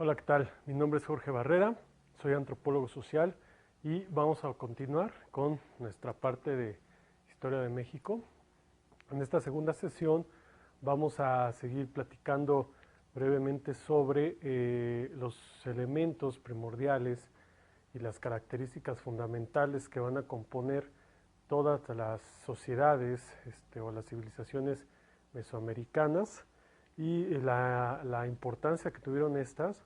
Hola, ¿qué tal? Mi nombre es Jorge Barrera, soy antropólogo social y vamos a continuar con nuestra parte de Historia de México. En esta segunda sesión vamos a seguir platicando brevemente sobre los elementos primordiales y las características fundamentales que van a componer todas las sociedades o las civilizaciones mesoamericanas y la importancia que tuvieron estas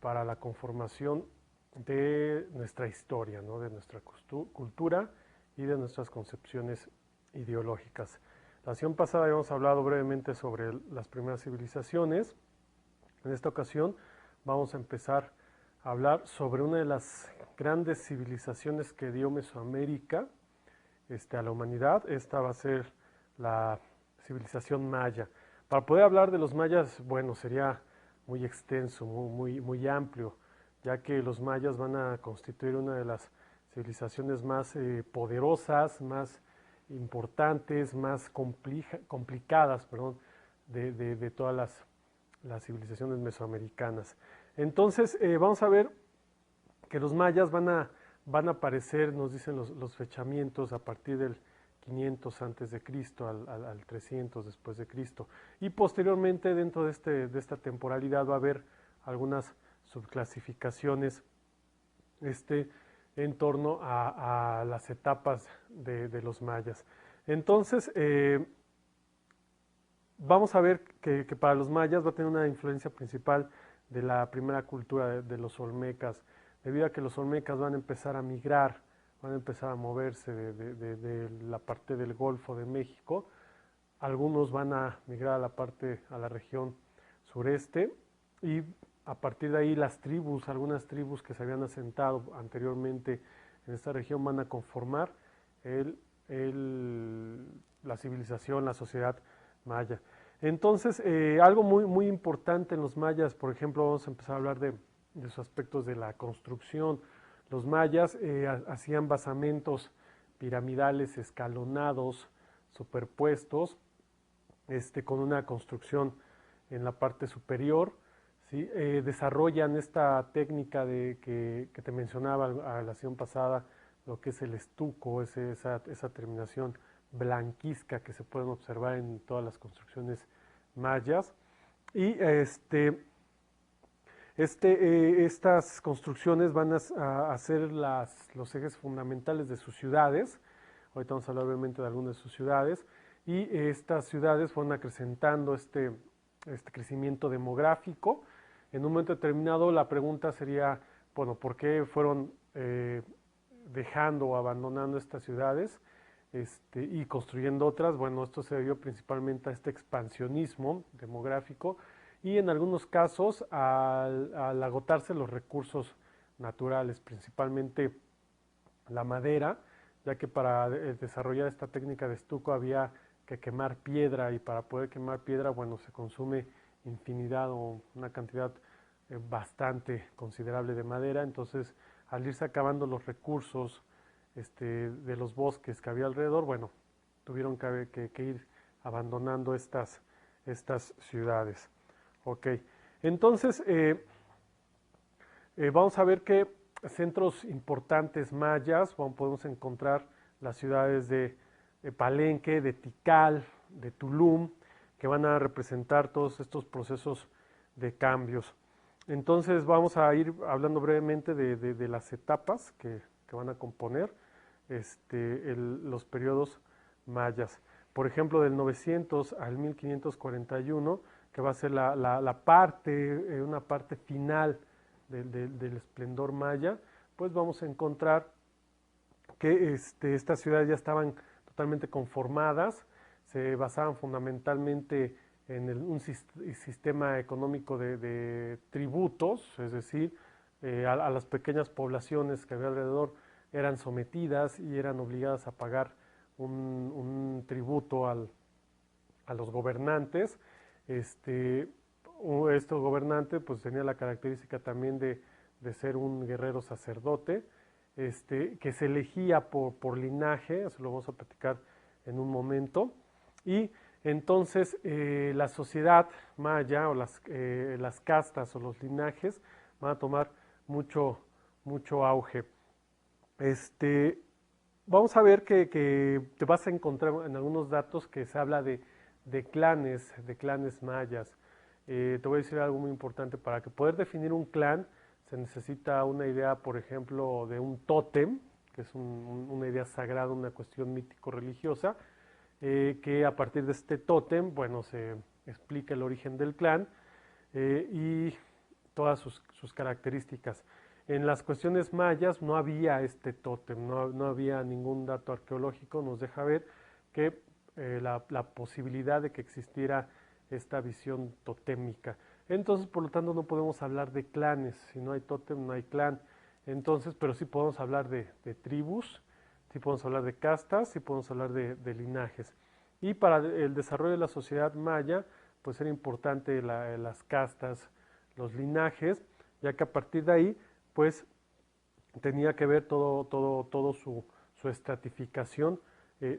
para la conformación de nuestra historia, ¿no? De nuestra cultura y de nuestras concepciones ideológicas. La sesión pasada habíamos hablado brevemente sobre las primeras civilizaciones. En esta ocasión vamos a empezar a hablar sobre una de las grandes civilizaciones que dio Mesoamérica a la humanidad. Esta va a ser la civilización maya. Para poder hablar de los mayas, bueno, sería muy extenso, muy amplio, ya que los mayas van a constituir una de las civilizaciones más poderosas, más importantes, más complicadas, perdón, de todas las civilizaciones mesoamericanas. Entonces, vamos a ver que los mayas van a aparecer, nos dicen los fechamientos, a partir del 500 antes de Cristo al 300 después de Cristo. Y posteriormente, dentro de esta temporalidad, va a haber algunas subclasificaciones en torno a las etapas de los mayas. Entonces, vamos a ver que para los mayas va a tener una influencia principal de la primera cultura de los olmecas, debido a que los olmecas van a empezar a migrar, van a empezar a moverse de la parte del Golfo de México. Algunos van a migrar a la región sureste, y a partir de ahí algunas tribus que se habían asentado anteriormente en esta región van a conformar la civilización, la sociedad maya. Entonces, algo muy importante en los mayas, por ejemplo, vamos a empezar a hablar de sus aspectos de la construcción. Los mayas hacían basamentos piramidales escalonados, superpuestos, con una construcción en la parte superior, ¿sí? Desarrollan esta técnica que te mencionaba a la sesión pasada, lo que es el estuco, esa terminación blanquizca que se pueden observar en todas las construcciones mayas. Y estas construcciones van a ser los ejes fundamentales de sus ciudades. Ahorita vamos a hablar brevemente de algunas de sus ciudades. Y estas ciudades fueron acrecentando este crecimiento demográfico. En un momento determinado la pregunta sería, bueno, ¿por qué fueron dejando o abandonando estas ciudades y construyendo otras? Bueno, esto se debió principalmente a este expansionismo demográfico y en algunos casos al agotarse los recursos naturales, principalmente la madera, ya que para desarrollar esta técnica de estuco había que quemar piedra, y para poder quemar piedra, bueno, se consume infinidad o una cantidad bastante considerable de madera. Entonces, al irse acabando los recursos de los bosques que había alrededor, bueno, tuvieron que ir abandonando estas ciudades. Ok, entonces vamos a ver que centros importantes mayas, podemos encontrar las ciudades de Palenque, de Tikal, de Tulum, que van a representar todos estos procesos de cambios. Entonces vamos a ir hablando brevemente de las etapas que van a componer los periodos mayas. Por ejemplo, del 900 al 1541, que va a ser una parte final del esplendor maya, pues vamos a encontrar que estas ciudades ya estaban totalmente conformadas, se basaban fundamentalmente en un sistema económico de tributos, es decir, a las pequeñas poblaciones que había alrededor eran sometidas y eran obligadas a pagar un tributo a los gobernantes. Este gobernante pues tenía la característica también de ser un guerrero sacerdote, que se elegía por linaje, eso lo vamos a platicar en un momento, y Entonces, la sociedad maya o las castas o los linajes van a tomar mucho auge. Este, Vamos a ver que te vas a encontrar en algunos datos que se habla de clanes mayas. Te voy a decir algo muy importante. Para que poder definir un clan se necesita una idea, por ejemplo, de un tótem, que es una idea sagrada, una cuestión mítico-religiosa, que a partir de este tótem, bueno, se explica el origen del clan y todas sus características. En las cuestiones mayas no había este tótem, no había ningún dato arqueológico, nos deja ver que la posibilidad de que existiera esta visión totémica. Entonces, por lo tanto, no podemos hablar de clanes, si no hay tótem, no hay clan. Entonces, pero sí podemos hablar de tribus, sí podemos hablar de castas, sí podemos hablar de linajes. Y para el desarrollo de la sociedad maya, pues era importante las castas, los linajes, ya que a partir de ahí, pues tenía que ver todo su estratificación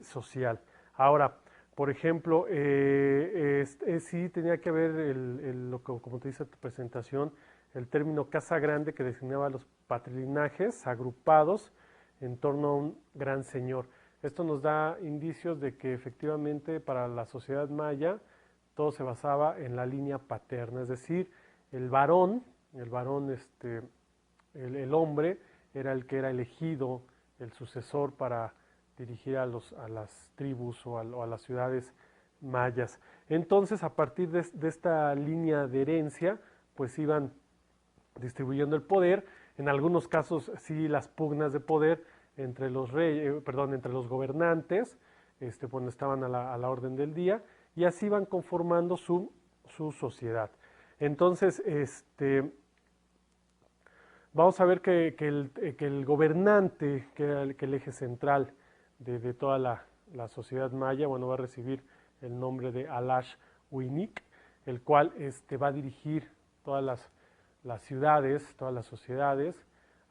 social. Ahora, por ejemplo, sí tenía que ver, como te dice tu presentación, el término casa grande que designaba a los patrilinajes agrupados en torno a un gran señor. Esto nos da indicios de que efectivamente para la sociedad maya todo se basaba en la línea paterna, es decir, el varón, el hombre era el que era elegido, el sucesor para dirigir a las tribus o a las ciudades mayas. Entonces, a partir de esta línea de herencia, pues iban distribuyendo el poder. En algunos casos, sí, las pugnas de poder entre los reyes, entre los gobernantes, bueno, estaban a la orden del día, y así iban conformando su sociedad. Entonces, vamos a ver que el gobernante, que era el eje central de toda la sociedad maya, bueno, va a recibir el nombre de Alash Uinik, el cual va a dirigir todas las ciudades, todas las sociedades,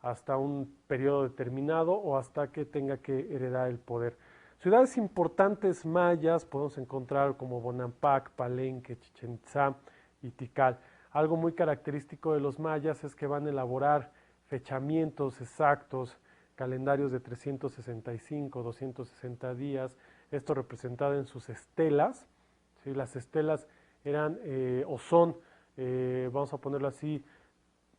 hasta un periodo determinado o hasta que tenga que heredar el poder. Ciudades importantes mayas podemos encontrar como Bonampak, Palenque, Chichén Itzá y Tikal. Algo muy característico de los mayas es que van a elaborar fechamientos exactos, calendarios de 365, 260 días, esto representado en sus estelas. ¿Sí? Las estelas eran o son, vamos a ponerlo así,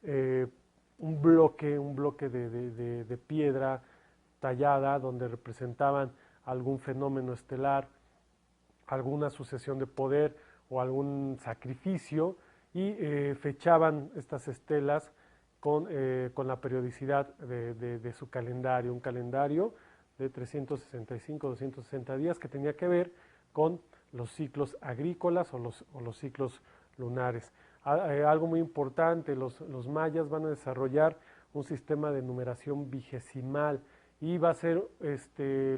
un bloque de piedra tallada donde representaban algún fenómeno estelar, alguna sucesión de poder o algún sacrificio y fechaban estas estelas con la periodicidad de su calendario, un calendario de 365, 260 días que tenía que ver con los ciclos agrícolas o los ciclos lunares. Algo muy importante, los mayas van a desarrollar un sistema de numeración vigesimal y va a ser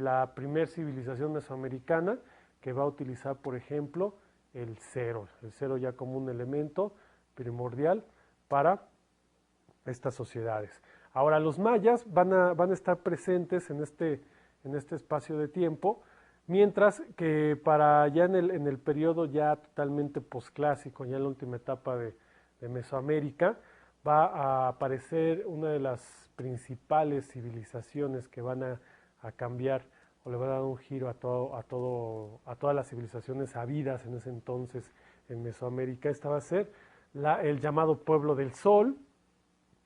la primer civilización mesoamericana que va a utilizar, por ejemplo, el cero ya como un elemento primordial para estas sociedades. Ahora, los mayas van a estar presentes en este espacio de tiempo, mientras que para ya en el periodo ya totalmente posclásico, ya en la última etapa de Mesoamérica, va a aparecer una de las principales civilizaciones que van a cambiar o le va a dar un giro a todas las civilizaciones habidas en ese entonces en Mesoamérica. Esta va a ser el llamado Pueblo del Sol,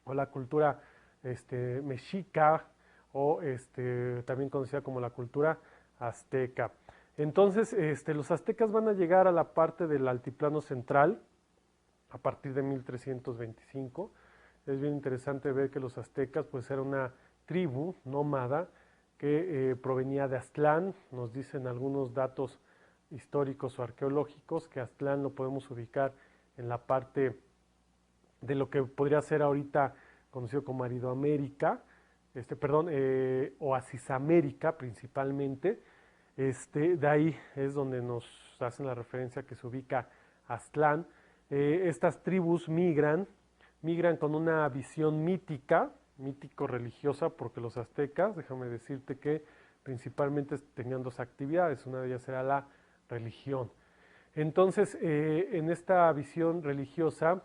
o la cultura mexica, o también conocida como la cultura azteca. Entonces, los aztecas van a llegar a la parte del altiplano central a partir de 1325. Es bien interesante ver que los aztecas pues era una tribu nómada que provenía de Aztlán. Nos dicen algunos datos históricos o arqueológicos que Aztlán lo podemos ubicar en la parte de lo que podría ser ahorita conocido como Aridoamérica, Oasisamérica principalmente. De ahí es donde nos hacen la referencia que se ubica Aztlán. Estas tribus migran con una visión mítico-religiosa, porque los aztecas, déjame decirte que principalmente tenían dos actividades. Una de ellas era la religión. Entonces, en esta visión religiosa,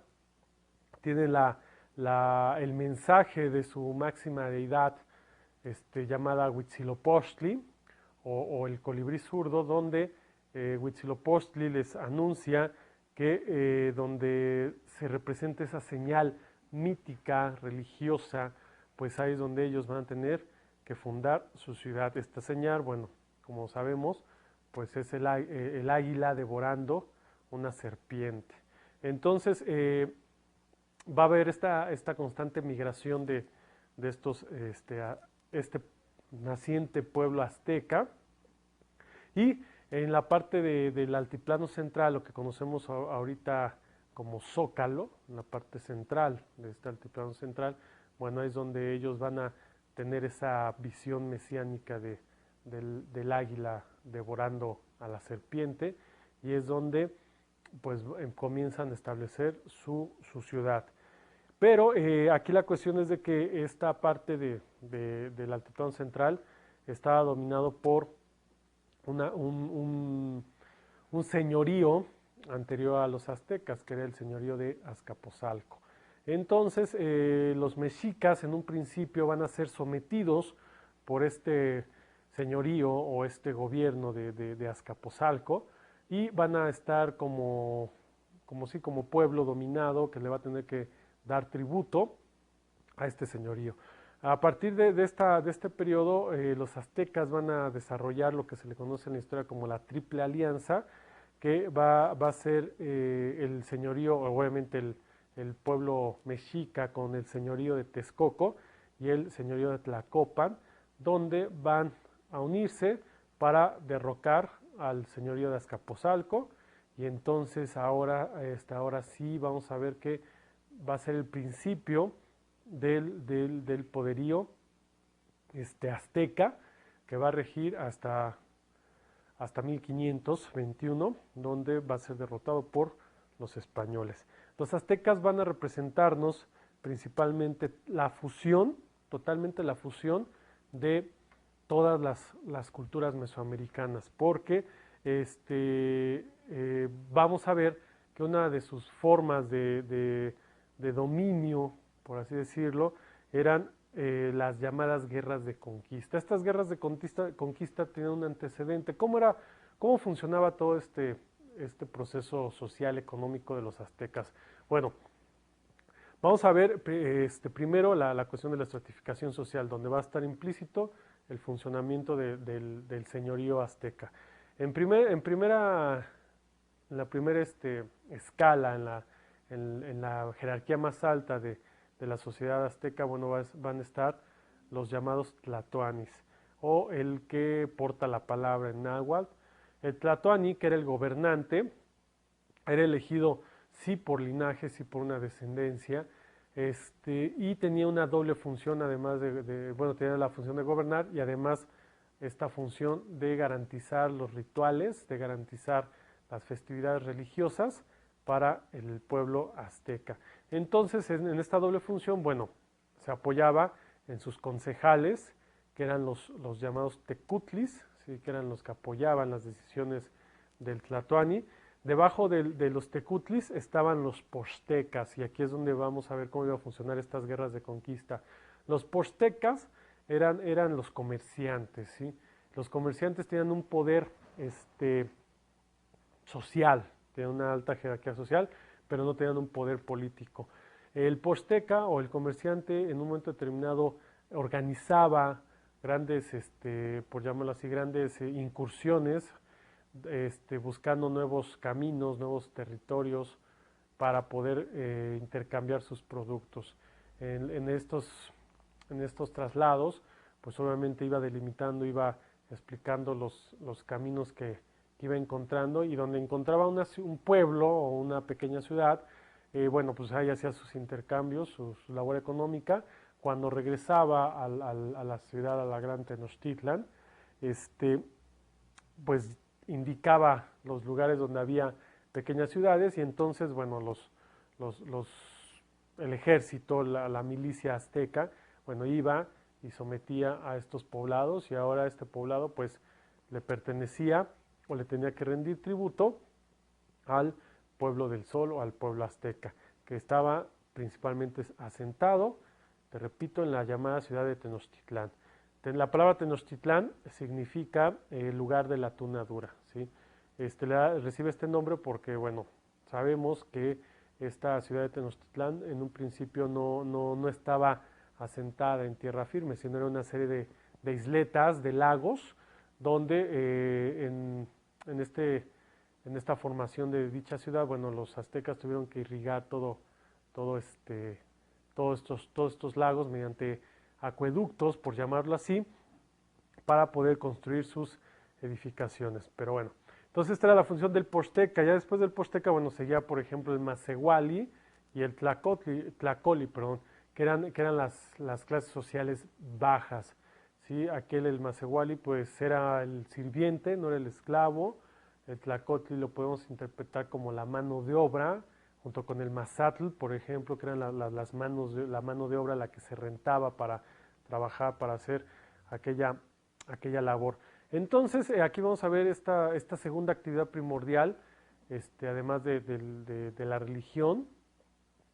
tiene el mensaje de su máxima deidad, llamada Huitzilopochtli, o el colibrí zurdo, donde Huitzilopochtli les anuncia que donde se representa esa señal mítica, religiosa, pues ahí es donde ellos van a tener que fundar su ciudad. Esta señal, bueno, como sabemos, pues es el águila devorando una serpiente. Entonces, va a haber esta constante migración de estos, este naciente pueblo azteca, y en la parte del altiplano central, lo que conocemos ahorita como Zócalo, en la parte central de este altiplano central, bueno, es donde ellos van a tener esa visión mesiánica del águila devorando a la serpiente, y es donde pues comienzan a establecer su ciudad. Pero aquí la cuestión es de que esta parte del altiplano central estaba dominado por un señorío anterior a los aztecas, que era el señorío de Azcapotzalco. Entonces, los mexicas en un principio van a ser sometidos por este señorío o este gobierno de Azcapotzalco, y van a estar como pueblo dominado que le va a tener que dar tributo a este señorío. A partir de este periodo, los aztecas van a desarrollar lo que se le conoce en la historia como la Triple Alianza, que va a ser el señorío, obviamente el pueblo mexica con el señorío de Texcoco y el señorío de Tlacopan, donde van a unirse para derrocar al señorío de Azcapotzalco. Y entonces ahora sí vamos a ver que va a ser el principio del poderío azteca, que va a regir hasta 1521, donde va a ser derrotado por los españoles. Los aztecas van a representarnos principalmente la fusión, totalmente la fusión de todas las culturas mesoamericanas, porque vamos a ver que una de sus formas de dominio, por así decirlo, eran las llamadas guerras de conquista. Estas guerras de conquista tenían un antecedente. ¿Cómo funcionaba todo este proceso social, económico de los aztecas? Bueno, vamos a ver primero la cuestión de la estratificación social, donde va a estar implícito el funcionamiento del señorío azteca. En la primera escala, en la jerarquía más alta de la sociedad azteca, bueno, van a estar los llamados tlatoanis, o el que porta la palabra en náhuatl. El tlatoani, que era el gobernante, era elegido sí por linaje, sí por una descendencia, y tenía una doble función, además bueno, tenía la función de gobernar y además esta función de garantizar los rituales, de garantizar las festividades religiosas para el pueblo azteca. Entonces, en esta doble función, bueno, se apoyaba en sus concejales, que eran los llamados tecutlis, ¿sí?, que eran los que apoyaban las decisiones del tlatoani. Debajo de los tecutlis estaban los pochtecas, y aquí es donde vamos a ver cómo iban a funcionar estas guerras de conquista. Los pochtecas eran los comerciantes, ¿sí? Los comerciantes tenían un poder social, tenían una alta jerarquía social, pero no tenían un poder político. El posteca o el comerciante en un momento determinado organizaba grandes, por llamarlo así, grandes incursiones, buscando nuevos caminos, nuevos territorios para poder intercambiar sus productos. En estos traslados, pues obviamente iba delimitando, iba explicando los caminos que iba encontrando, y donde encontraba un pueblo o una pequeña ciudad, bueno, pues ahí hacía sus intercambios, su labor económica. Cuando regresaba a la ciudad, a la gran Tenochtitlan, pues indicaba los lugares donde había pequeñas ciudades, y entonces, bueno, el ejército, la milicia azteca, bueno, iba y sometía a estos poblados, y ahora este poblado pues le pertenecía o le tenía que rendir tributo al pueblo del Sol o al pueblo azteca, que estaba principalmente asentado, te repito, en la llamada ciudad de Tenochtitlán. La palabra Tenochtitlán significa lugar de la tuna dura, ¿sí? Recibe este nombre porque, bueno, sabemos que esta ciudad de Tenochtitlán en un principio no estaba asentada en tierra firme, sino era una serie de isletas, de lagos, donde en esta formación de dicha ciudad, bueno, los aztecas tuvieron que irrigar todo todos estos lagos mediante acueductos, por llamarlo así, para poder construir sus edificaciones. Pero bueno, entonces esta era la función del Posteca. Ya después del Posteca, bueno, seguía, por ejemplo, el Masehuali y el Tlacoli, perdón, que eran las clases sociales bajas. ¿Sí? Aquel, el Masehuali, pues era el sirviente, no era el esclavo. El Tlacotli lo podemos interpretar como la mano de obra, junto con el Mazatl, por ejemplo, que eran la mano de obra la que se rentaba para trabajar, para hacer aquella labor. Entonces, aquí vamos a ver esta segunda actividad primordial, además de la religión,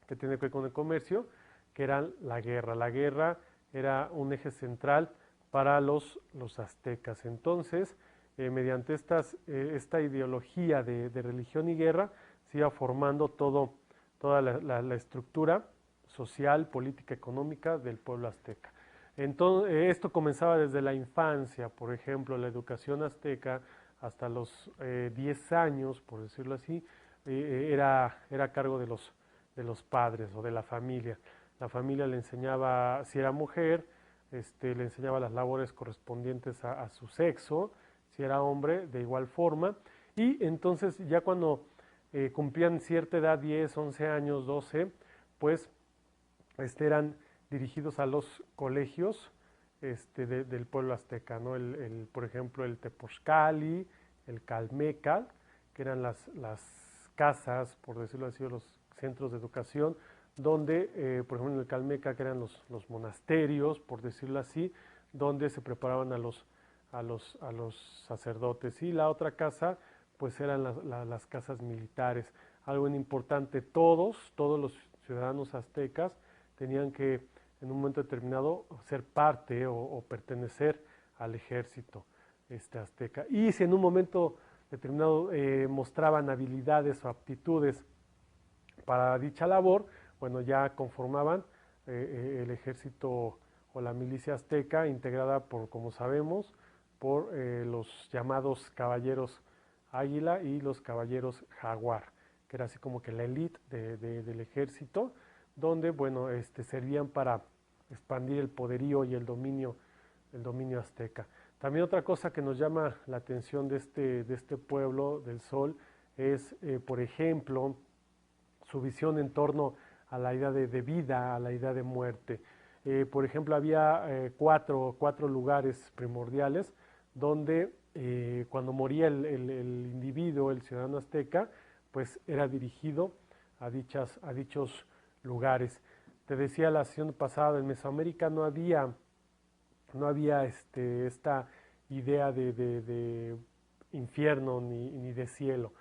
que tiene que ver con el comercio, que era la guerra. La guerra era un eje central para los aztecas. Entonces, mediante esta ideología de religión y guerra, se iba formando toda la estructura social, política, económica del pueblo azteca. Entonces, esto comenzaba desde la infancia, por ejemplo, la educación azteca hasta los 10 años, por decirlo así, era a cargo de los padres o de la familia. La familia le enseñaba, si era mujer, le enseñaba las labores correspondientes a su sexo, si era hombre, de igual forma, y entonces ya cuando cumplían cierta edad, 10, 11 años, 12, pues eran dirigidos a los colegios del pueblo azteca, ¿no? Por ejemplo, el Tepozcali, el Calmecal, que eran las casas, por decirlo así, o los centros de educación, donde, por ejemplo, en el Calmeca, que eran los monasterios, por decirlo así, donde se preparaban a los sacerdotes. Y la otra casa, pues eran las casas militares. Algo importante, todos los ciudadanos aztecas tenían que, en un momento determinado, ser parte o pertenecer al ejército azteca. Y si en un momento determinado mostraban habilidades o aptitudes para dicha labor, bueno, ya conformaban el ejército o la milicia azteca, integrada por, como sabemos, por los llamados caballeros águila y los caballeros jaguar, que era así como que la élite del ejército, donde, bueno, servían para expandir el poderío y el dominio azteca. También otra cosa que nos llama la atención de este pueblo del Sol es, por ejemplo, su visión en torno a la idea de vida, a la idea de muerte. Por ejemplo, había cuatro lugares primordiales donde cuando moría el individuo, el ciudadano azteca, pues era dirigido a dichos lugares. Te decía la sesión pasada, en Mesoamérica no había esta idea de infierno ni de cielo,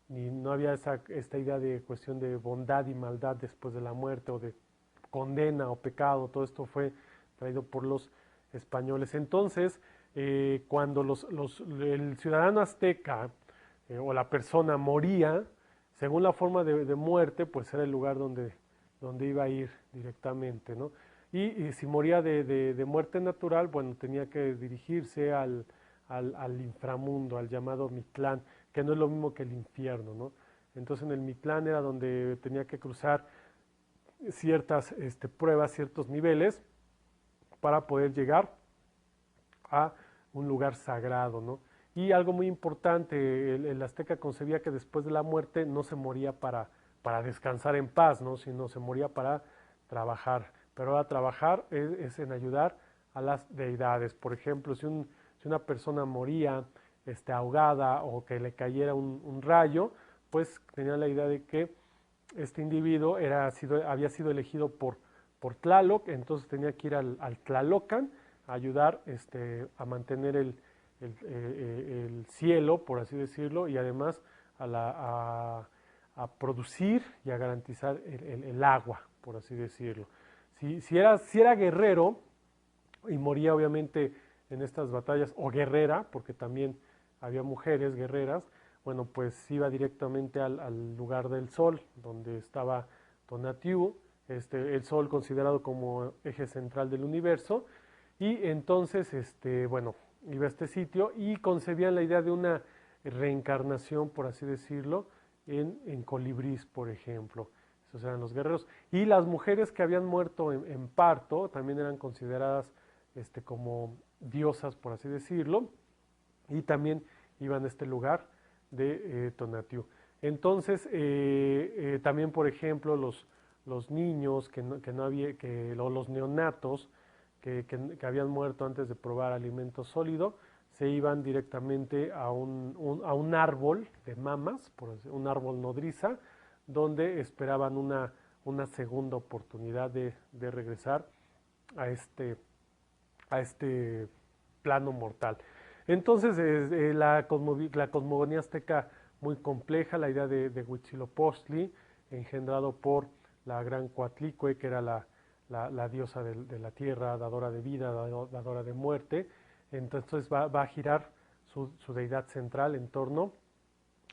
no había esta idea de cuestión de bondad y maldad después de la muerte o de condena o pecado. Todo esto fue traído por los españoles. Entonces, cuando el ciudadano azteca o la persona moría, según la forma de muerte, pues era el lugar donde iba a ir directamente, ¿no? Y si moría de muerte natural, bueno, tenía que dirigirse al inframundo, al llamado Mictlán, que no es lo mismo que el infierno, ¿no? Entonces en el Mictlán era donde tenía que cruzar ciertas pruebas, ciertos niveles, para poder llegar a un lugar sagrado, ¿no? Y algo muy importante, el azteca concebía que después de la muerte no se moría para descansar en paz, ¿no? Sino se moría para trabajar. Pero ahora trabajar es en ayudar a las deidades. Por ejemplo, si una persona moría ahogada o que le cayera un rayo, pues tenía la idea de que este individuo había sido elegido por Tlaloc, entonces tenía que ir al Tlalocan a ayudar a mantener el el cielo, por así decirlo, y además a producir y a garantizar el agua, por así decirlo. Si era guerrero y moría obviamente en estas batallas, o guerrera, porque también había mujeres guerreras, bueno, pues iba directamente al lugar del sol, donde estaba Tonatiuh, el sol considerado como eje central del universo, y entonces, bueno, iba a este sitio y concebían la idea de una reencarnación, por así decirlo, en colibrís, por ejemplo. Esos eran los guerreros. Y las mujeres que habían muerto en parto también eran consideradas como diosas, por así decirlo, y también iban a este lugar de Tonatiuh. Entonces, también, por ejemplo, los niños que no había, los neonatos que habían muerto antes de probar alimento sólido, se iban directamente a un árbol de mamas, un árbol nodriza, donde esperaban una segunda oportunidad de regresar a a este plano mortal. Entonces, la cosmogonía azteca muy compleja, la idea de Huitzilopochtli, engendrado por la gran Coatlicue, que era la diosa de la tierra, dadora de vida, dadora de muerte. Entonces va a girar su deidad central en torno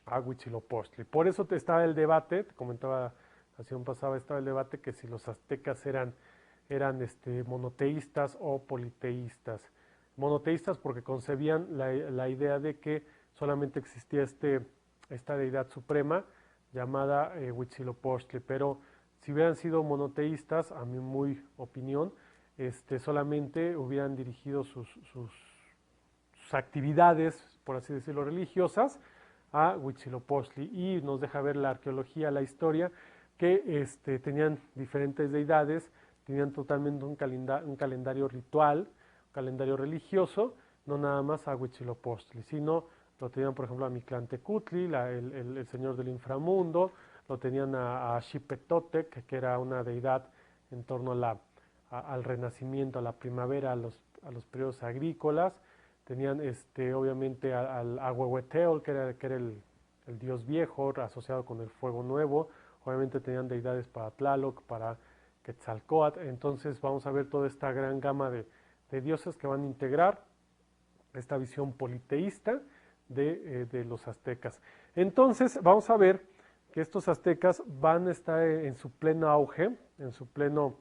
a Huitzilopochtli. Por eso estaba el debate, te comentaba la sesión pasada, estaba el debate que si los aztecas eran monoteístas o politeístas. Monoteístas porque concebían la idea de que solamente existía esta deidad suprema llamada Huitzilopochtli, pero si hubieran sido monoteístas, a mi muy opinión, solamente hubieran dirigido sus actividades, por así decirlo, religiosas a Huitzilopochtli, y nos deja ver la arqueología, la historia, que tenían diferentes deidades, tenían totalmente un calendario ritual, un calendario religioso, no nada más a Huitzilopochtli, sino lo tenían, por ejemplo, a Mictlantecutli, el señor del inframundo, lo tenían a Xipetotec, que era una deidad en torno al renacimiento, a la primavera, a los periodos agrícolas. Tenían obviamente a Huehueteotl, que era el dios viejo asociado con el fuego nuevo. Obviamente tenían deidades para Tlaloc, para Quetzalcóatl. Entonces vamos a ver toda esta gran gama de dioses que van a integrar esta visión politeísta de los aztecas. Entonces vamos a ver que estos aztecas van a estar en su pleno auge, en su pleno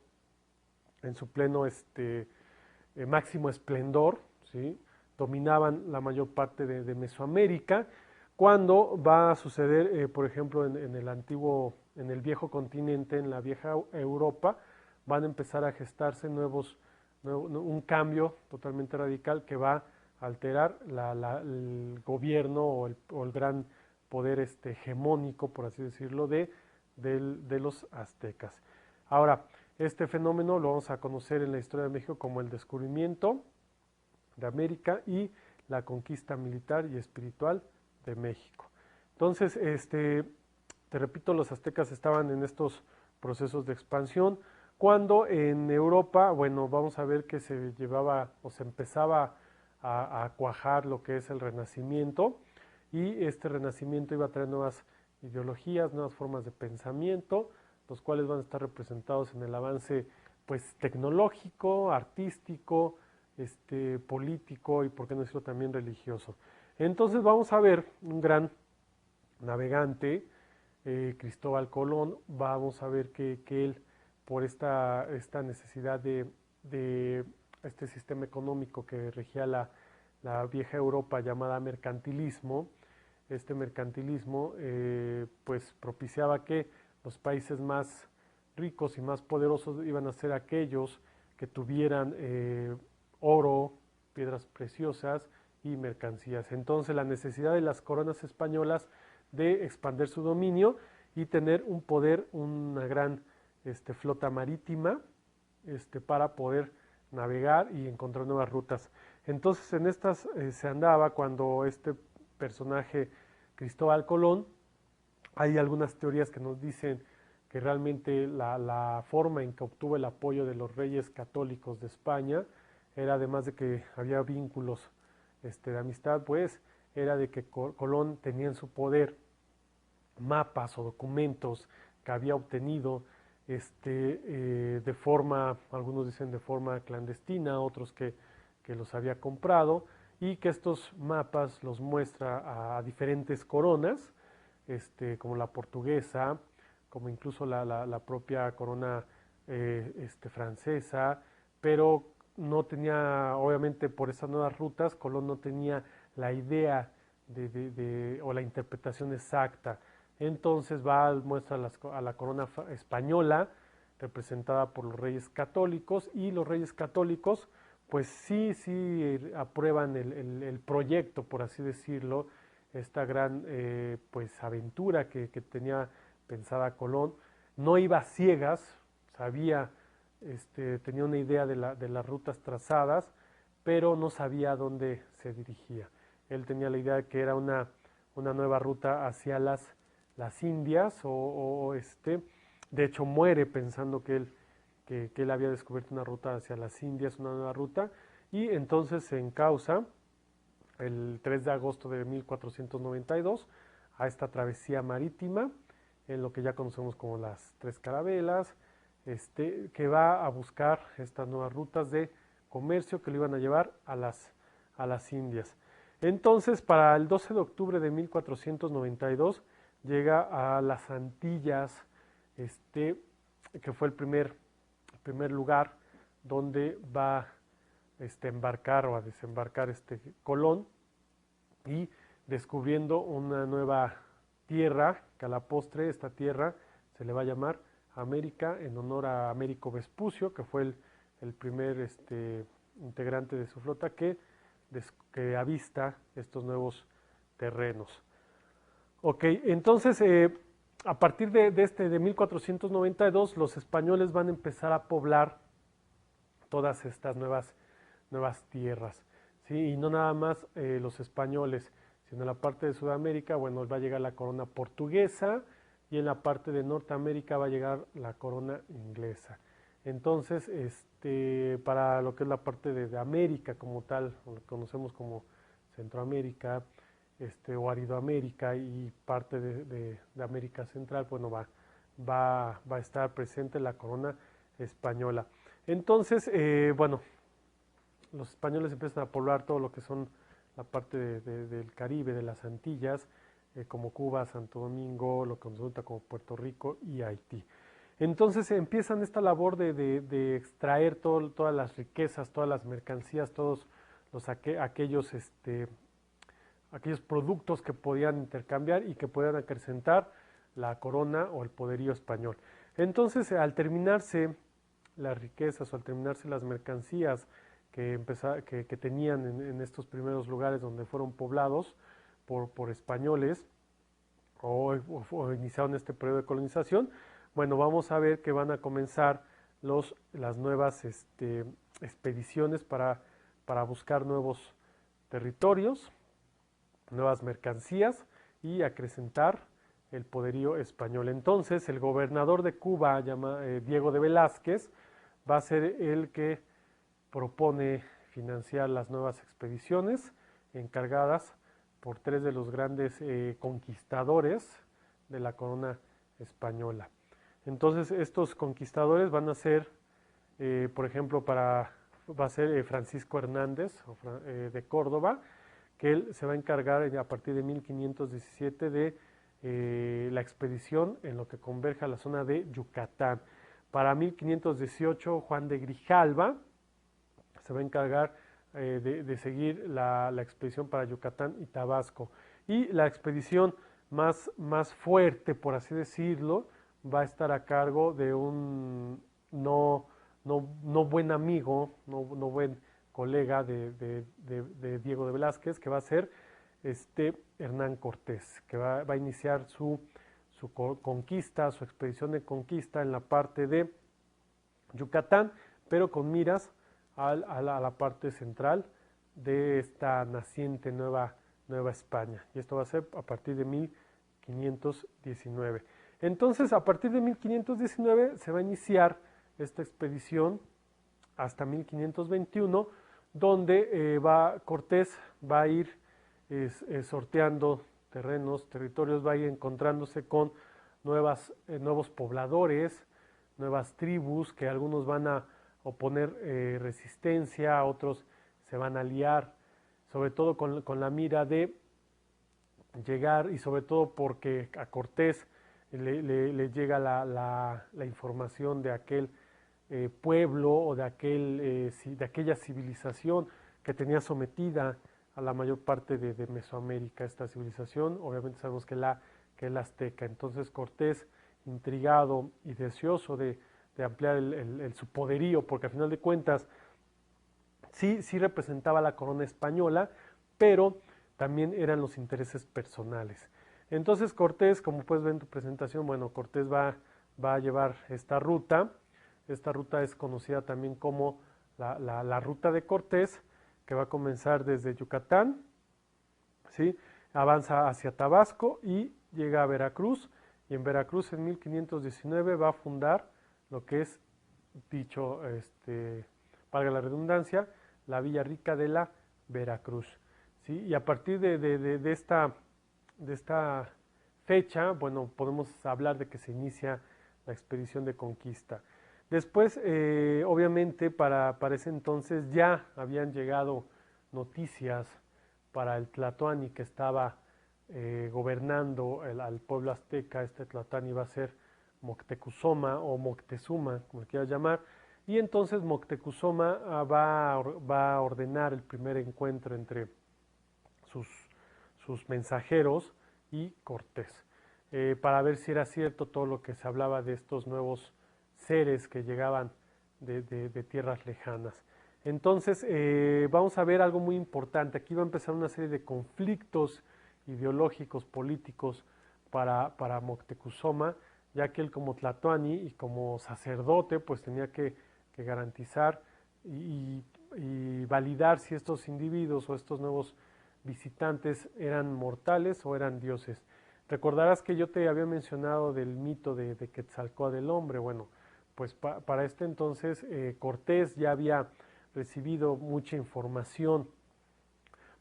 máximo esplendor, ¿sí? Dominaban la mayor parte de Mesoamérica, cuando va a suceder, por ejemplo, en el viejo continente, en la vieja Europa, van a empezar a gestarse un cambio totalmente radical que va a alterar el gobierno o el gran poder hegemónico, por así decirlo, de los aztecas. Ahora, este fenómeno lo vamos a conocer en la historia de México como el descubrimiento de América y la conquista militar y espiritual de México. Entonces, te repito, los aztecas estaban en estos procesos de expansión, cuando en Europa, bueno, vamos a ver que se llevaba o se empezaba a cuajar lo que es el Renacimiento, y este Renacimiento iba a traer nuevas ideologías, nuevas formas de pensamiento, los cuales van a estar representados en el avance pues tecnológico, artístico, político y por qué no decirlo también religioso. Entonces vamos a ver un gran navegante, Cristóbal Colón. Vamos a ver que él, por esta necesidad de este sistema económico que regía la vieja Europa llamada mercantilismo, este mercantilismo pues propiciaba que los países más ricos y más poderosos iban a ser aquellos que tuvieran oro, piedras preciosas y mercancías. Entonces la necesidad de las coronas españolas de expandir su dominio y tener un poder, una gran flota marítima para poder navegar y encontrar nuevas rutas. Entonces en estas se andaba cuando este personaje Cristóbal Colón. Hay algunas teorías que nos dicen que realmente la forma en que obtuvo el apoyo de los reyes católicos de España era, además de que había vínculos de amistad, pues era de que Colón tenía en su poder mapas o documentos que había obtenido de forma, algunos dicen de forma clandestina, otros que los había comprado, y que estos mapas los muestra a diferentes coronas, como la portuguesa, como incluso la propia corona francesa, pero no tenía, obviamente por esas nuevas rutas, Colón no tenía la idea o la interpretación exacta. Entonces muestra a la corona española, representada por los reyes católicos, y los reyes católicos pues sí aprueban el proyecto, por así decirlo, esta gran pues aventura que tenía pensada Colón. No iba a ciegas, sabía, tenía una idea de las rutas trazadas, pero no sabía a dónde se dirigía. Él tenía la idea de que era una nueva ruta hacia las Indias, de hecho muere pensando que él había descubierto una ruta hacia las Indias, una nueva ruta, y entonces se encausa el 3 de agosto de 1492 a esta travesía marítima, en lo que ya conocemos como las Tres Carabelas, que va a buscar estas nuevas rutas de comercio que lo iban a llevar a las Indias. Entonces, para el 12 de octubre de 1492, llega a las Antillas, que fue el primer lugar donde va a embarcar o a desembarcar Colón, y descubriendo una nueva tierra, que a la postre esta tierra se le va a llamar América, en honor a Américo Vespucio, que fue el primer integrante de su flota que avista estos nuevos terrenos. Ok, entonces a partir de 1492 los españoles van a empezar a poblar todas estas nuevas tierras, ¿sí? Y no nada más los españoles, sino en la parte de Sudamérica, bueno, va a llegar la corona portuguesa, y en la parte de Norteamérica va a llegar la corona inglesa. Entonces, para lo que es la parte de América como tal, lo que conocemos como Centroamérica, o Aridoamérica, y parte de América Central, bueno, va a estar presente la corona española. Entonces, bueno, los españoles empiezan a poblar todo lo que son la parte del Caribe, de las Antillas, como Cuba, Santo Domingo, lo que nos gusta como Puerto Rico y Haití. Entonces empiezan esta labor de extraer todas las riquezas, todas las mercancías, todos aquellos productos que podían intercambiar y que podían acrecentar la corona o el poderío español. Entonces, al terminarse las riquezas o al terminarse las mercancías que tenían en estos primeros lugares donde fueron poblados por españoles o iniciaron este periodo de colonización, bueno, vamos a ver que van a comenzar las nuevas expediciones para buscar nuevos territorios, nuevas mercancías y acrecentar el poderío español. Entonces, el gobernador de Cuba, Diego de Velázquez, va a ser el que propone financiar las nuevas expediciones encargadas por tres de los grandes conquistadores de la corona española. Entonces, estos conquistadores van a ser, por ejemplo, va a ser Francisco Hernández de Córdoba, que él se va a encargar a partir de 1517 de la expedición en lo que converge a la zona de Yucatán. Para 1518, Juan de Grijalva se va a encargar de seguir la expedición para Yucatán y Tabasco. Y la expedición más fuerte, por así decirlo, va a estar a cargo de un no buen amigo, no buen colega de Diego de Velázquez, que va a ser Hernán Cortés, que va a iniciar su conquista, su expedición de conquista en la parte de Yucatán, pero con miras a la parte central de esta naciente nueva España. Y esto va a ser a partir de 1519. Entonces, a partir de 1519 se va a iniciar esta expedición hasta 1521, donde Cortés va a ir sorteando terrenos, territorios, va a ir encontrándose con nuevos pobladores, nuevas tribus, que algunos van a oponer resistencia, otros se van a aliar, sobre todo con la mira de llegar, y sobre todo porque a Cortés le llega la información de aquel pueblo o de aquella civilización que tenía sometida a la mayor parte de Mesoamérica. Esta civilización, obviamente sabemos que es la azteca. Entonces Cortés, intrigado y deseoso de ampliar su poderío, porque al final de cuentas sí representaba la corona española, pero también eran los intereses personales. Entonces Cortés, como puedes ver en tu presentación, bueno, Cortés va a llevar esta ruta. Esta ruta es conocida también como la ruta de Cortés, que va a comenzar desde Yucatán, ¿sí? Avanza hacia Tabasco y llega a Veracruz, y en Veracruz en 1519 va a fundar lo que es dicho, valga la redundancia, la Villa Rica de la Veracruz, ¿sí? Y a partir de esta fecha, bueno, podemos hablar de que se inicia la expedición de conquista. Después, obviamente, para ese entonces ya habían llegado noticias para el Tlatoani que estaba gobernando al pueblo azteca. Este Tlatoani va a ser Moctezuma o Moctezuma, como le quieras llamar, y entonces Moctezuma va a ordenar el primer encuentro entre sus mensajeros y Cortés, para ver si era cierto todo lo que se hablaba de estos nuevos seres que llegaban de tierras lejanas. Entonces vamos a ver algo muy importante. Aquí va a empezar una serie de conflictos ideológicos, políticos para Moctezuma, ya que él como Tlatoani y como sacerdote pues tenía que garantizar y validar si estos individuos o estos nuevos visitantes eran mortales o eran dioses. Recordarás que yo te había mencionado del mito de Quetzalcóatl del hombre. Bueno, pues para este entonces Cortés ya había recibido mucha información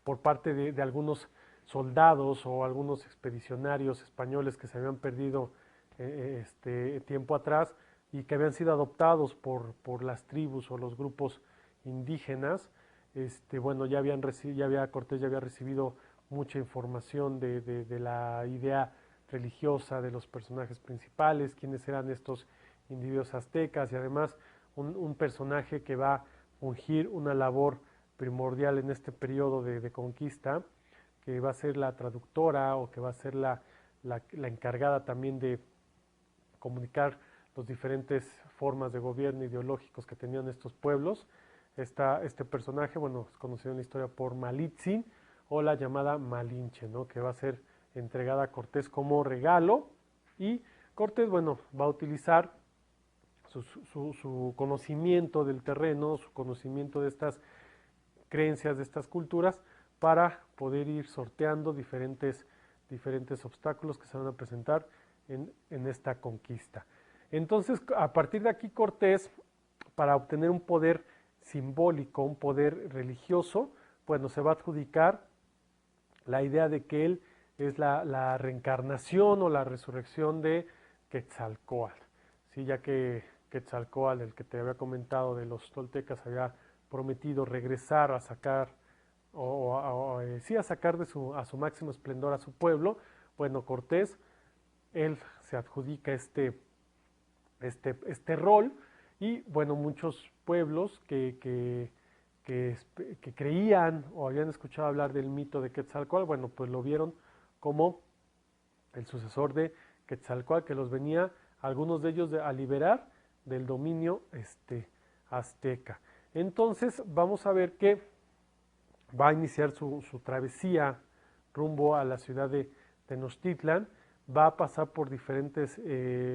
por parte de algunos soldados o algunos expedicionarios españoles que se habían perdido tiempo atrás y que habían sido adoptados por las tribus o los grupos indígenas. Bueno, Cortés ya había recibido mucha información de la idea religiosa de los personajes principales, quiénes eran estos individuos aztecas, y además un personaje que va a fungir una labor primordial en este periodo de conquista, que va a ser la traductora o que va a ser la encargada también de comunicar las diferentes formas de gobierno ideológicos que tenían estos pueblos. Este personaje, bueno, es conocido en la historia por Malitzin, o la llamada Malinche, ¿no? Que va a ser entregada a Cortés como regalo, y Cortés, bueno, va a utilizar su conocimiento del terreno, su conocimiento de estas creencias, de estas culturas, para poder ir sorteando diferentes obstáculos que se van a presentar en esta conquista. Entonces, a partir de aquí, Cortés, para obtener un poder simbólico, un poder religioso, bueno, se va a adjudicar la idea de que él es la reencarnación o la resurrección de Quetzalcóatl, ¿sí? Ya que Quetzalcóatl, el que te había comentado de los toltecas, había prometido regresar a sacar a sacar a su máximo esplendor a su pueblo. Bueno, Cortés, él se adjudica este rol, y bueno, muchos pueblos que creían o habían escuchado hablar del mito de Quetzalcóatl, bueno, pues lo vieron como el sucesor de Quetzalcóatl, que los venía, algunos de ellos, a liberar del dominio azteca. Entonces vamos a ver que va a iniciar su travesía rumbo a la ciudad de Tenochtitlan. Va a pasar por diferentes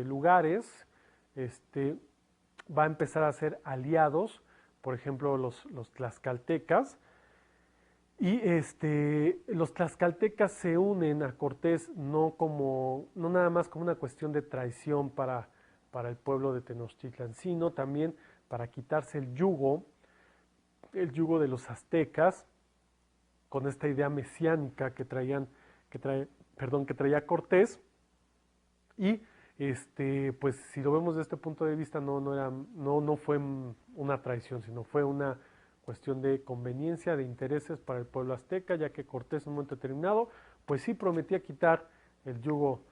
lugares, va a empezar a hacer aliados, por ejemplo los tlaxcaltecas, y los tlaxcaltecas se unen a Cortés no nada más como una cuestión de traición para el pueblo de Tenochtitlan, sino también para quitarse el yugo el yugo de los aztecas, con esta idea mesiánica que traía Cortés. Y pues si lo vemos desde este punto de vista, no fue una traición, sino fue una cuestión de conveniencia, de intereses para el pueblo azteca, ya que Cortés en un momento determinado, pues sí prometía quitar el yugo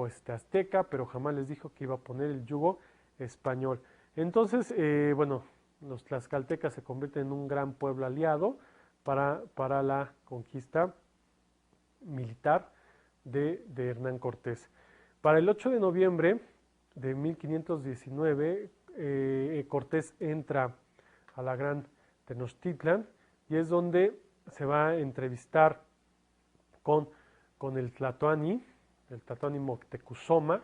azteca, pero jamás les dijo que iba a poner el yugo español. Entonces, bueno, los tlaxcaltecas se convierten en un gran pueblo aliado para la conquista militar de Hernán Cortés. Para el 8 de noviembre de 1519, Cortés entra a la Gran Tenochtitlan y es donde se va a entrevistar con el Tlatoani Moctezuma.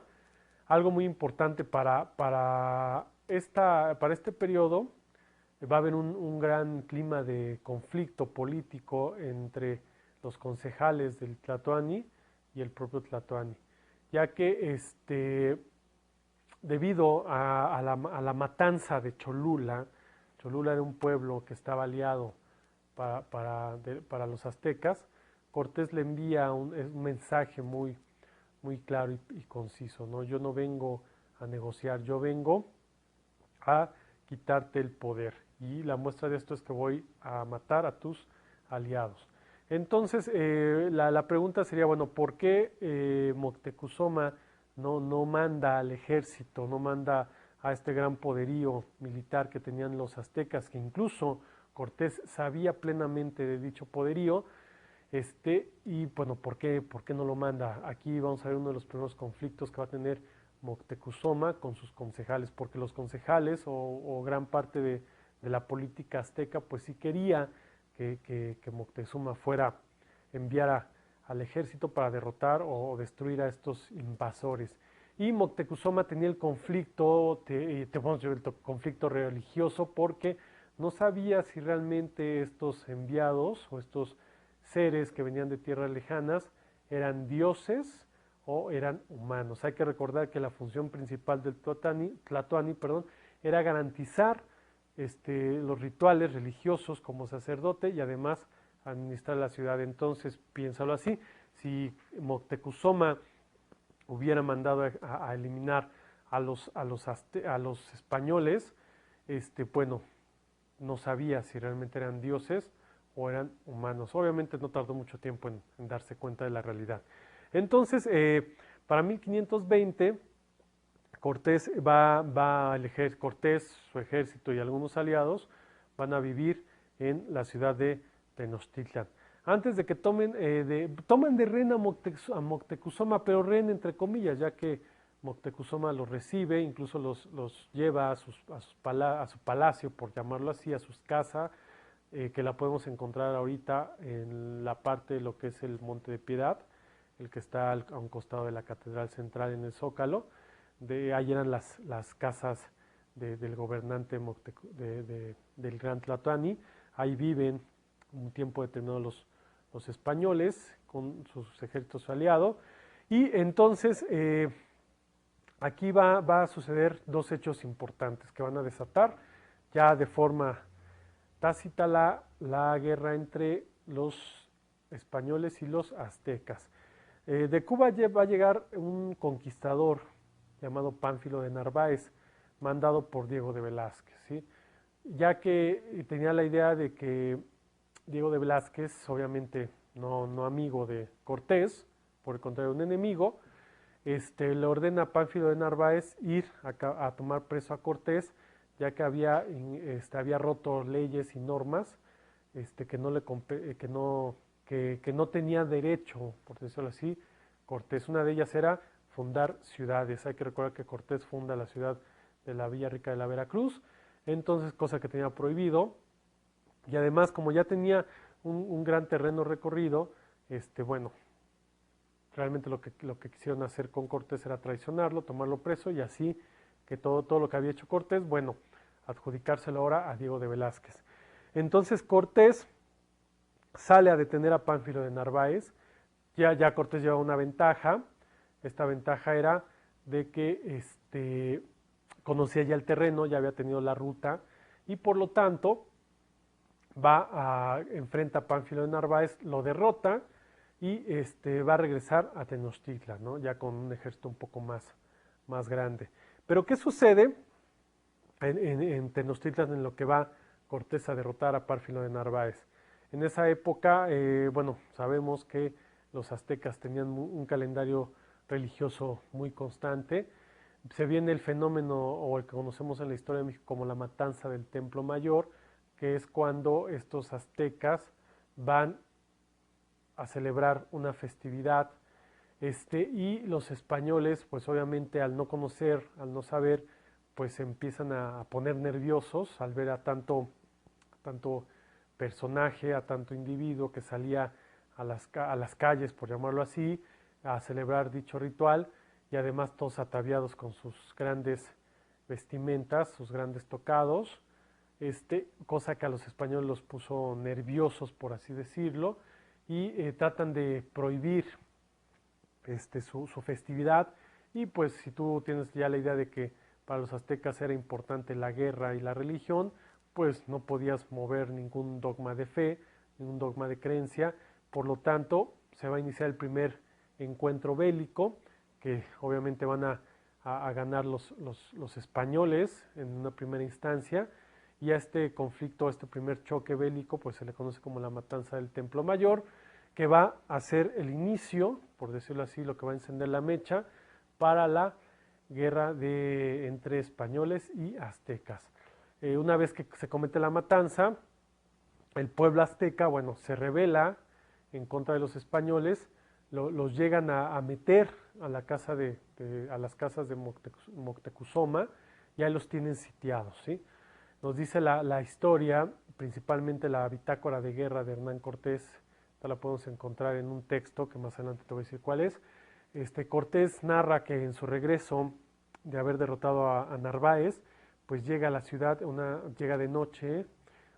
Algo muy importante para este periodo, va a haber un gran clima de conflicto político entre los concejales del Tlatoani y el propio Tlatoani, ya que debido a la matanza de Cholula era un pueblo que estaba aliado para los aztecas. Cortés le envía un mensaje muy claro y conciso, ¿no? Yo no vengo a negociar, yo vengo a quitarte el poder, y la muestra de esto es que voy a matar a tus aliados. Entonces, la pregunta sería, bueno, ¿por qué Moctezuma no manda al ejército, no manda a este gran poderío militar que tenían los aztecas, que incluso Cortés sabía plenamente de dicho poderío? Y bueno, ¿por qué no lo manda? Aquí vamos a ver uno de los primeros conflictos que va a tener Moctezuma con sus concejales, porque los concejales o gran parte de la política azteca, pues sí quería que Moctezuma enviara al ejército para derrotar o destruir a estos invasores. Y Moctezuma tenía el conflicto religioso, porque no sabía si realmente estos enviados o estos seres que venían de tierras lejanas eran dioses o eran humanos. Hay que recordar que la función principal del Tlatoani, era garantizar los rituales religiosos como sacerdote y además administrar la ciudad. Entonces, piénsalo así, si Moctezuma hubiera mandado a eliminar a los españoles, bueno, no sabía si realmente eran dioses o eran humanos. Obviamente no tardó mucho tiempo en darse cuenta de la realidad. Entonces, para 1520, Cortés Cortés, su ejército y algunos aliados van a vivir en la ciudad de Tenochtitlan. Antes de que toman de rehén a Moctezuma, pero rehén entre comillas, ya que Moctezuma los recibe, incluso los lleva a su palacio, por llamarlo así, a sus casas, que la podemos encontrar ahorita en la parte de lo que es el Monte de Piedad, el que está a un costado de la Catedral Central en el Zócalo. Ahí eran las casas del gobernante del Gran Tlatoani. Ahí viven un tiempo determinado los españoles con sus ejércitos aliados. Y entonces aquí va a suceder dos hechos importantes que van a desatar ya de forma tácita la guerra entre los españoles y los aztecas. De Cuba va a llegar un conquistador llamado Pánfilo de Narváez, mandado por Diego de Velázquez, ¿sí? Ya que tenía la idea de que Diego de Velázquez, obviamente no amigo de Cortés, por el contrario, un enemigo, le ordena a Pánfilo de Narváez ir a tomar preso a Cortés, ya que había roto leyes y normas que no tenía derecho, por decirlo así, Cortés. Una de ellas era fundar ciudades. Hay que recordar que Cortés funda la ciudad de la Villa Rica de la Veracruz, entonces cosa que tenía prohibido. Y además, como ya tenía un gran terreno recorrido, bueno, realmente lo que quisieron hacer con Cortés era traicionarlo, tomarlo preso y así que todo lo que había hecho Cortés, bueno, adjudicárselo ahora a Diego de Velázquez. Entonces Cortés sale a detener a Pánfilo de Narváez. Ya Cortés llevaba una ventaja. Esta ventaja era de que conocía ya el terreno, ya había tenido la ruta y por lo tanto enfrenta a Pánfilo de Narváez, lo derrota y va a regresar a Tenochtitlan, ¿no? Ya con un ejército un poco más grande. Pero ¿qué sucede en Tenochtitlan en lo que va Cortés a derrotar a Pánfilo de Narváez? En esa época, bueno, sabemos que los aztecas tenían un calendario religioso muy constante. Se viene el fenómeno, o el que conocemos en la historia de México como la matanza del Templo Mayor, que es cuando estos aztecas van a celebrar una festividad, y los españoles, pues obviamente al no conocer, al no saber, pues se empiezan a poner nerviosos al ver a tanto personaje, a tanto individuo que salía a las calles, por llamarlo así, a celebrar dicho ritual, y además todos ataviados con sus grandes vestimentas, sus grandes tocados, cosa que a los españoles los puso nerviosos, por así decirlo, y tratan de prohibir su festividad. Y pues si tú tienes ya la idea de que para los aztecas era importante la guerra y la religión, pues no podías mover ningún dogma de fe, ningún dogma de creencia. Por lo tanto, se va a iniciar el primer encuentro bélico, que obviamente van a ganar los españoles en una primera instancia, y a este conflicto, a este primer choque bélico, pues se le conoce como la matanza del Templo Mayor, que va a ser el inicio, por decirlo así, lo que va a encender la mecha para la guerra entre españoles y aztecas. Una vez que se comete la matanza, el pueblo azteca, bueno, se rebela en contra de los españoles, los llegan a meter a las casas de Moctezuma, y ahí los tienen sitiados, ¿sí? Nos dice la historia, principalmente la bitácora de guerra de Hernán Cortés. Esta la podemos encontrar en un texto que más adelante te voy a decir cuál es. Cortés narra que en su regreso de haber derrotado a Narváez, pues llega a la ciudad, llega de noche,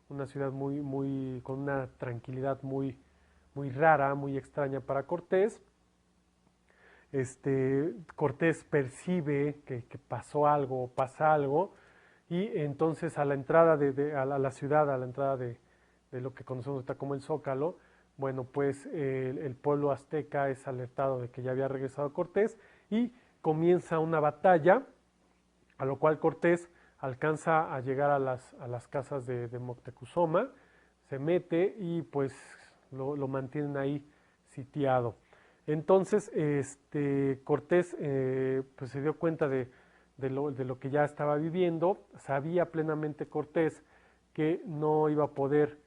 una ciudad con una tranquilidad muy rara, muy extraña para Cortés. Cortés percibe que pasó algo, pasa algo, y entonces a la entrada a la ciudad, a la entrada de lo que conocemos ahorita como el Zócalo, bueno, pues el pueblo azteca es alertado de que ya había regresado Cortés, y comienza una batalla, a lo cual Cortés alcanza a llegar a las casas de Moctezuma, se mete y pues lo mantienen ahí sitiado. Entonces, Cortés pues se dio cuenta de lo que ya estaba viviendo. Sabía plenamente Cortés que no iba a poder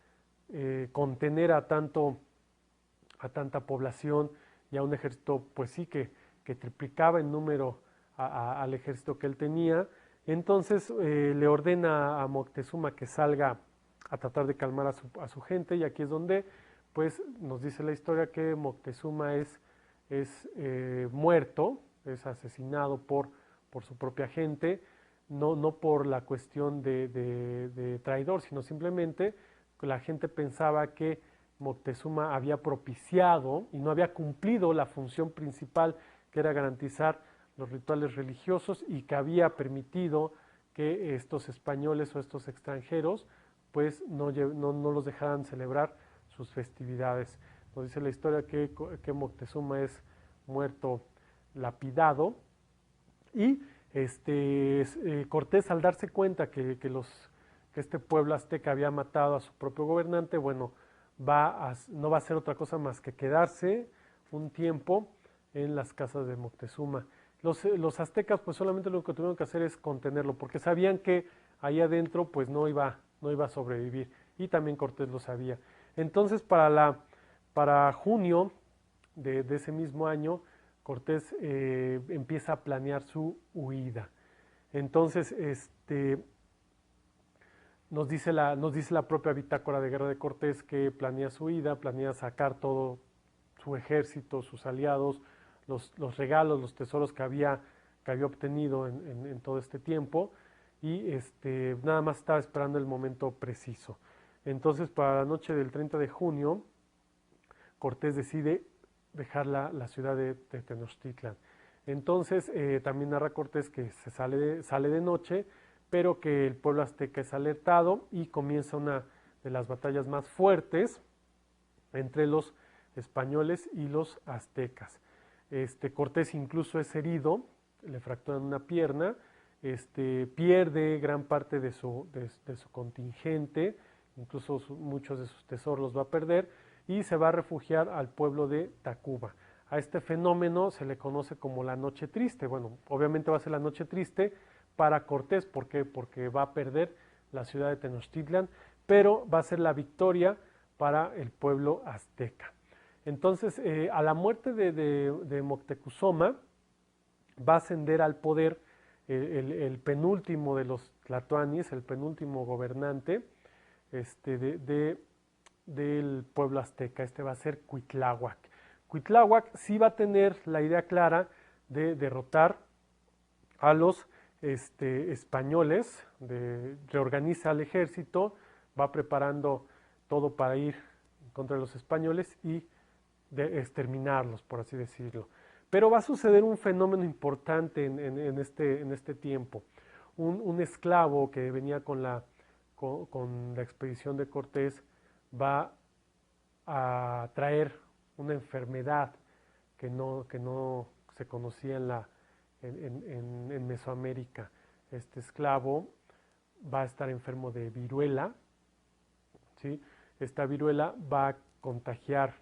contener a tanta población y a un ejército, pues sí, que triplicaba en número al ejército que él tenía. Entonces le ordena a Moctezuma que salga a tratar de calmar a su gente, y aquí es donde pues nos dice la historia que Moctezuma es muerto, es asesinado por su propia gente, no por la cuestión de traidor, sino simplemente que la gente pensaba que Moctezuma había propiciado y no había cumplido la función principal, que era garantizar los rituales religiosos, y que había permitido que estos españoles o estos extranjeros pues no los dejaran celebrar sus festividades. Nos dice la historia que Moctezuma es muerto lapidado, y Cortés, al darse cuenta que este pueblo azteca había matado a su propio gobernante, bueno, no va a hacer otra cosa más que quedarse un tiempo en las casas de Moctezuma. Los aztecas pues solamente lo que tuvieron que hacer es contenerlo, porque sabían que ahí adentro pues no iba a sobrevivir, y también Cortés lo sabía. Entonces para junio de ese mismo año, Cortés empieza a planear su huida. Entonces nos dice la propia bitácora de guerra de Cortés que planea su huida, planea sacar todo su ejército, sus aliados, los regalos, los tesoros que había obtenido en todo este tiempo, y nada más estaba esperando el momento preciso. Entonces, para la noche del 30 de junio, Cortés decide dejar la ciudad de Tenochtitlan. Entonces, también narra Cortés que sale de noche, pero que el pueblo azteca es alertado y comienza una de las batallas más fuertes entre los españoles y los aztecas. Cortés incluso es herido, le fracturan una pierna, pierde gran parte de su contingente, incluso muchos de sus tesoros los va a perder, y se va a refugiar al pueblo de Tacuba. A este fenómeno se le conoce como la Noche Triste. Bueno, obviamente va a ser la Noche Triste para Cortés. ¿Por qué? Porque va a perder la ciudad de Tenochtitlan, pero va a ser la victoria para el pueblo azteca. Entonces, a la muerte de Moctezuma, va a ascender al poder el penúltimo de los tlatoanis, el penúltimo gobernante del pueblo azteca. Va a ser Cuitláhuac. Cuitláhuac sí va a tener la idea clara de derrotar a los españoles, reorganiza el ejército, va preparando todo para ir contra los españoles y de exterminarlos, por así decirlo. Pero va a suceder un fenómeno importante en este tiempo. Un esclavo que venía con la expedición de Cortés va a traer una enfermedad que no se conocía en Mesoamérica. Este esclavo va a estar enfermo de viruela, ¿sí? Esta viruela va a contagiar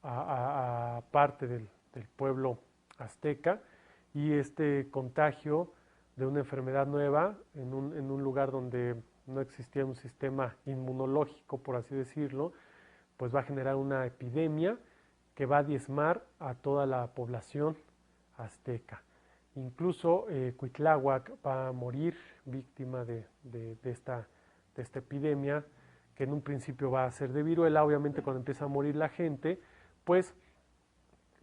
a parte del pueblo azteca, y este contagio de una enfermedad nueva en un lugar donde no existía un sistema inmunológico, por así decirlo, pues va a generar una epidemia que va a diezmar a toda la población azteca. Incluso Cuitláhuac va a morir víctima de esta epidemia, que en un principio va a ser de viruela. Obviamente cuando empieza a morir la gente, pues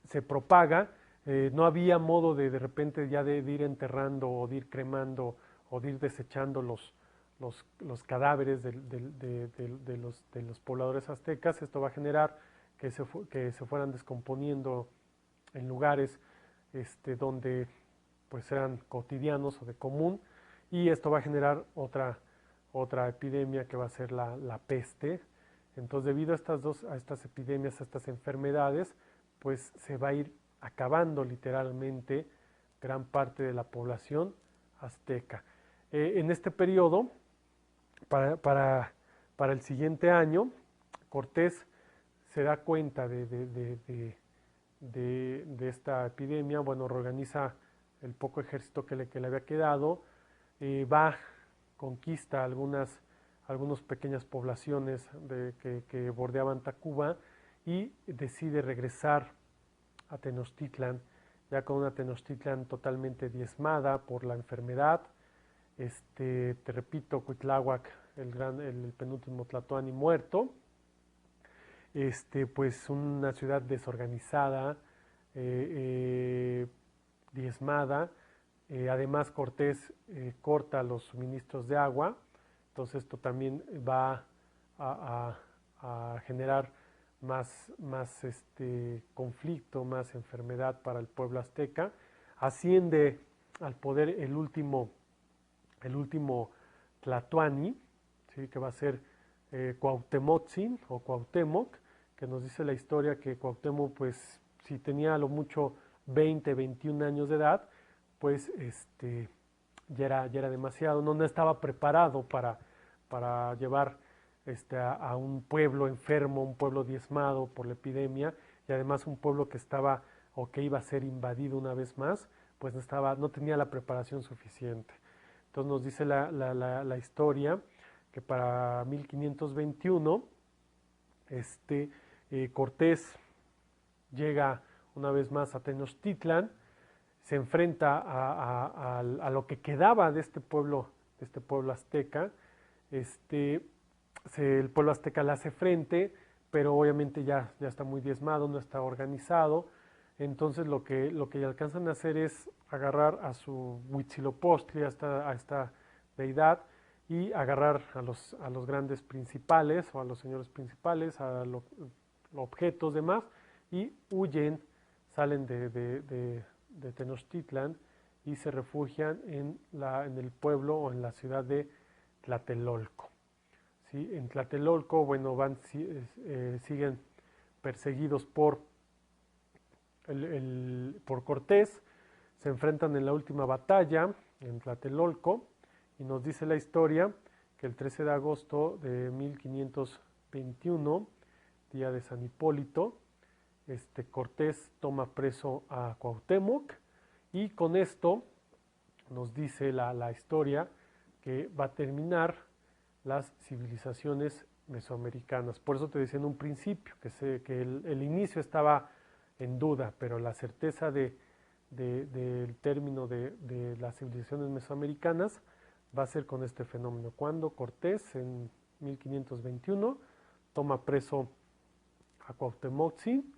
se propaga. No había modo de repente ya de ir enterrando o de ir cremando o de ir desechando los cadáveres de los pobladores aztecas. Esto va a generar que se fueran descomponiendo en lugares donde pues eran cotidianos o de común, y esto va a generar otra epidemia que va a ser la peste. Entonces, debido a estas epidemias, a estas enfermedades, pues se va a ir acabando literalmente gran parte de la población azteca. En este periodo, para el siguiente año, Cortés se da cuenta de esta epidemia. Bueno, reorganiza el poco ejército que le había quedado, conquista algunas pequeñas poblaciones que bordeaban Tacuba, y decide regresar a Tenochtitlan, ya con una Tenochtitlan totalmente diezmada por la enfermedad. Te repito, Cuitláhuac, el penúltimo tlatoani muerto, pues una ciudad desorganizada, diezmada. Además, Cortés corta los suministros de agua, entonces esto también va a generar más conflicto, más enfermedad para el pueblo azteca. Asciende al poder el último tlatoani, ¿sí? Que va a ser Cuauhtemotzin o Cuauhtémoc, que nos dice la historia que Cuauhtémoc, pues si tenía a lo mucho 20, 21 años de edad, pues ya era demasiado, no estaba preparado para llevar a un pueblo enfermo, un pueblo diezmado por la epidemia, y además un pueblo que estaba o que iba a ser invadido una vez más, pues no tenía la preparación suficiente. Entonces nos dice la historia que para 1521 Cortés llega una vez más a Tenochtitlan, se enfrenta a lo que quedaba de este pueblo azteca. El pueblo azteca le hace frente, pero obviamente ya está muy diezmado, no está organizado. Entonces lo que alcanzan a hacer es agarrar a su Huitzilopochtli, a esta deidad, y agarrar a los grandes principales o a los señores principales, a los objetos demás, y huyen, salen de Tenochtitlan y se refugian en el pueblo o en la ciudad de Tlatelolco. ¿sí? En Tlatelolco, bueno, siguen perseguidos por por Cortés, se enfrentan en la última batalla en Tlatelolco y nos dice la historia que el 13 de agosto de 1521, día de San Hipólito, Cortés toma preso a Cuauhtémoc y con esto nos dice la historia que va a terminar las civilizaciones mesoamericanas. Por eso te decía en un principio que el inicio estaba en duda, pero la certeza del término de las civilizaciones mesoamericanas va a ser con este fenómeno. Cuando Cortés en 1521 toma preso a Cuauhtémoc, ¿sí?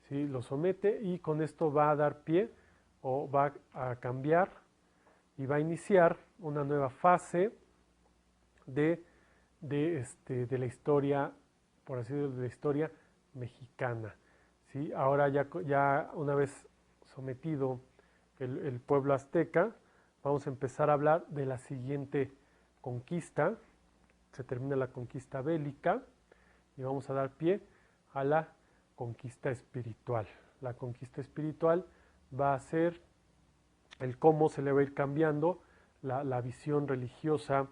Lo somete y con esto va a dar pie o va a cambiar y va a iniciar una nueva fase de la historia, por así decirlo, de la historia mexicana. ¿Sí? Ahora ya una vez sometido el pueblo azteca, vamos a empezar a hablar de la siguiente conquista. Se termina la conquista bélica y vamos a dar pie a la conquista espiritual. La conquista espiritual va a ser el cómo se le va a ir cambiando la visión religiosa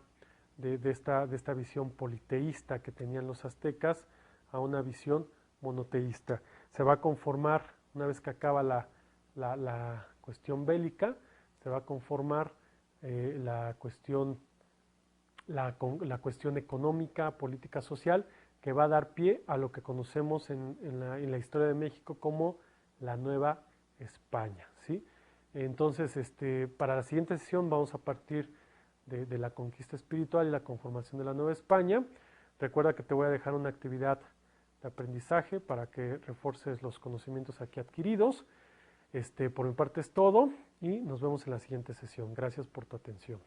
de esta visión politeísta que tenían los aztecas a una visión monoteísta. Se va a conformar, una vez que acaba la cuestión bélica, se va a conformar la cuestión económica, política, social, que va a dar pie a lo que conocemos en la historia de México como la Nueva España, ¿sí? Entonces, para la siguiente sesión vamos a partir de la conquista espiritual y la conformación de la Nueva España. Recuerda que te voy a dejar una actividad de aprendizaje para que refuerces los conocimientos aquí adquiridos. Por mi parte es todo y nos vemos en la siguiente sesión. Gracias por tu atención.